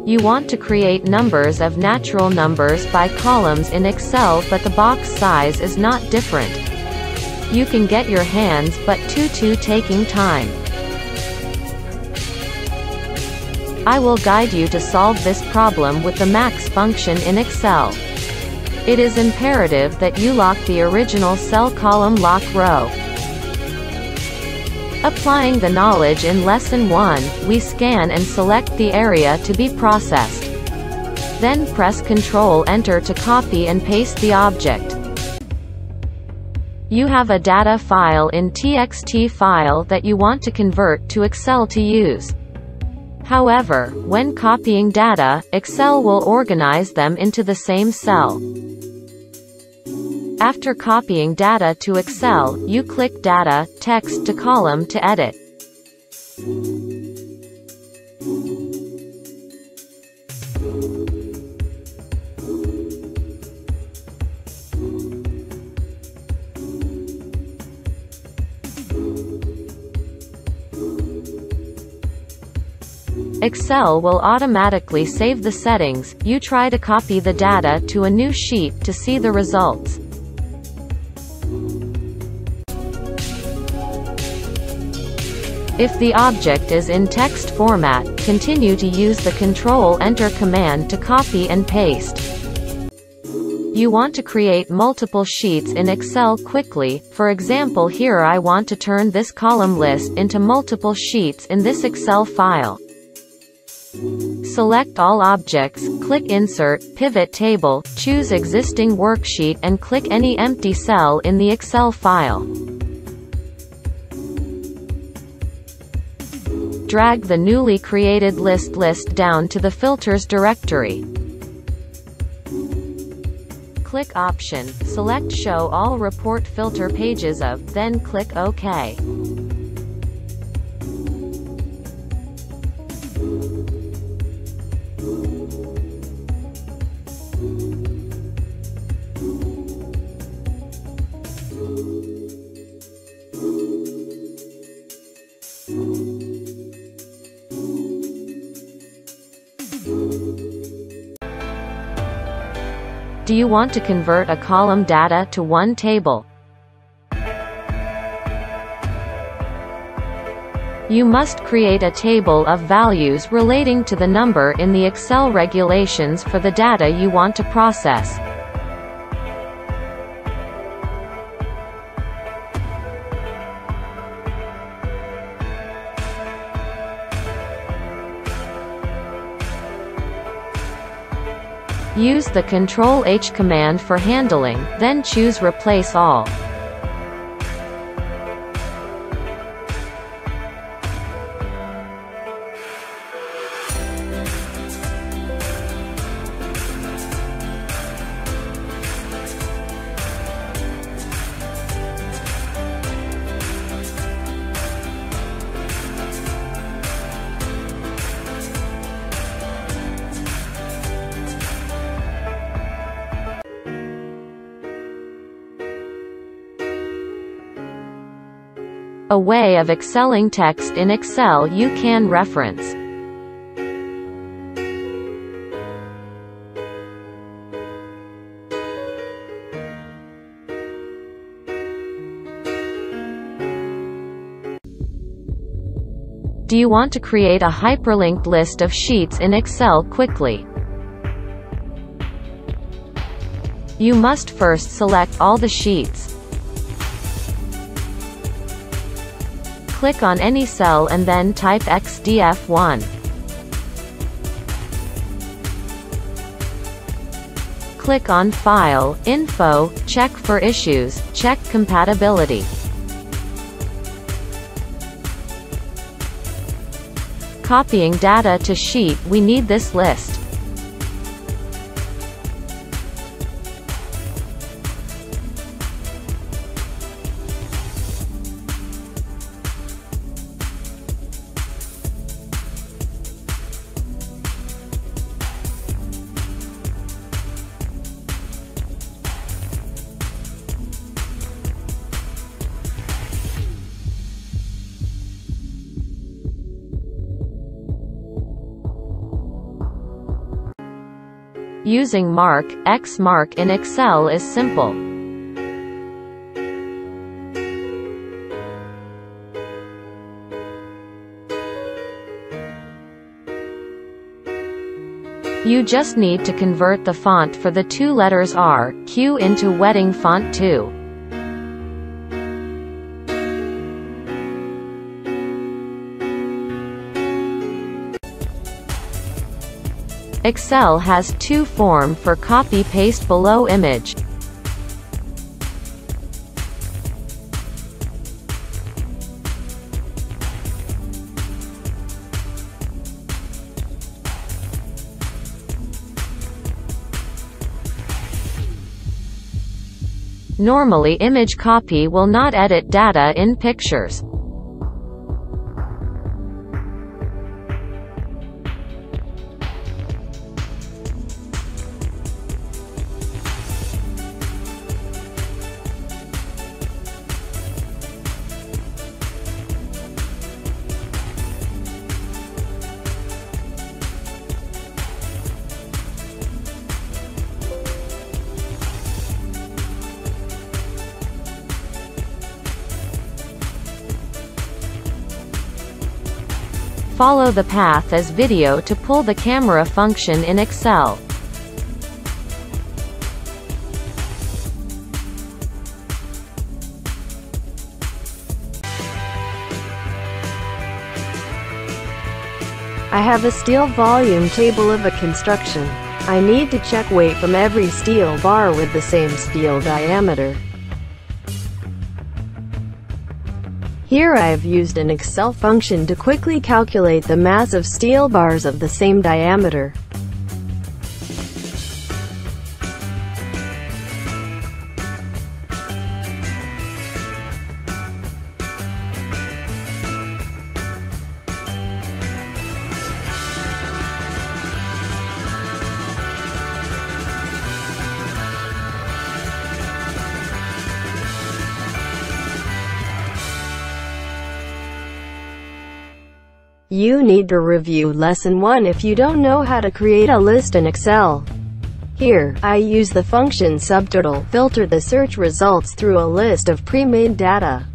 You want to create numbers of natural numbers by columns in Excel, but the box size is not different. You can get your hands but taking time. I will guide you to solve this problem with the max function in Excel. It is imperative that you lock the original cell column lock row. Applying the knowledge in Lesson 1, we scan and select the area to be processed. Then press Ctrl-Enter to copy and paste the object. You have a data file in TXT file that you want to convert to Excel to use. However, when copying data, Excel will organize them into the same cell. After copying data to Excel, you click Data, Text to Column to edit. Excel will automatically save the settings. You try to copy the data to a new sheet to see the results. If the object is in text format, continue to use the Ctrl-Enter command to copy and paste. You want to create multiple sheets in Excel quickly. For example, here I want to turn this column list into multiple sheets in this Excel file. Select all objects, click Insert, Pivot Table, choose Existing Worksheet and click any empty cell in the Excel file. Drag the newly created list down to the Filters directory. Click Option, select Show All Report Filter Pages of, then click OK. Do you want to convert a column data to one table? You must create a table of values relating to the number in the Excel regulations for the data you want to process. Use the Ctrl-H command for handling, then choose Replace All. A way of excelling text in Excel you can reference. Do you want to create a hyperlinked list of sheets in Excel quickly? You must first select all the sheets. Click on any cell and then type XDF1. Click on File, Info, check for issues, check compatibility. Copying data to sheet, we need this list. Using Mark X Mark in Excel is simple. You just need to convert the font for the two letters R, Q into Wedding Font 2. Excel has two form for copy-paste below image. Normally image copy will not edit data in pictures. Follow the path as video to pull the camera function in Excel. I have a steel volume table of a construction. I need to check weight from every steel bar with the same steel diameter. Here I have used an Excel function to quickly calculate the mass of steel bars of the same diameter. You need to review Lesson 1 if you don't know how to create a list in Excel. Here, I use the function subtotal, filter the search results through a list of pre-made data.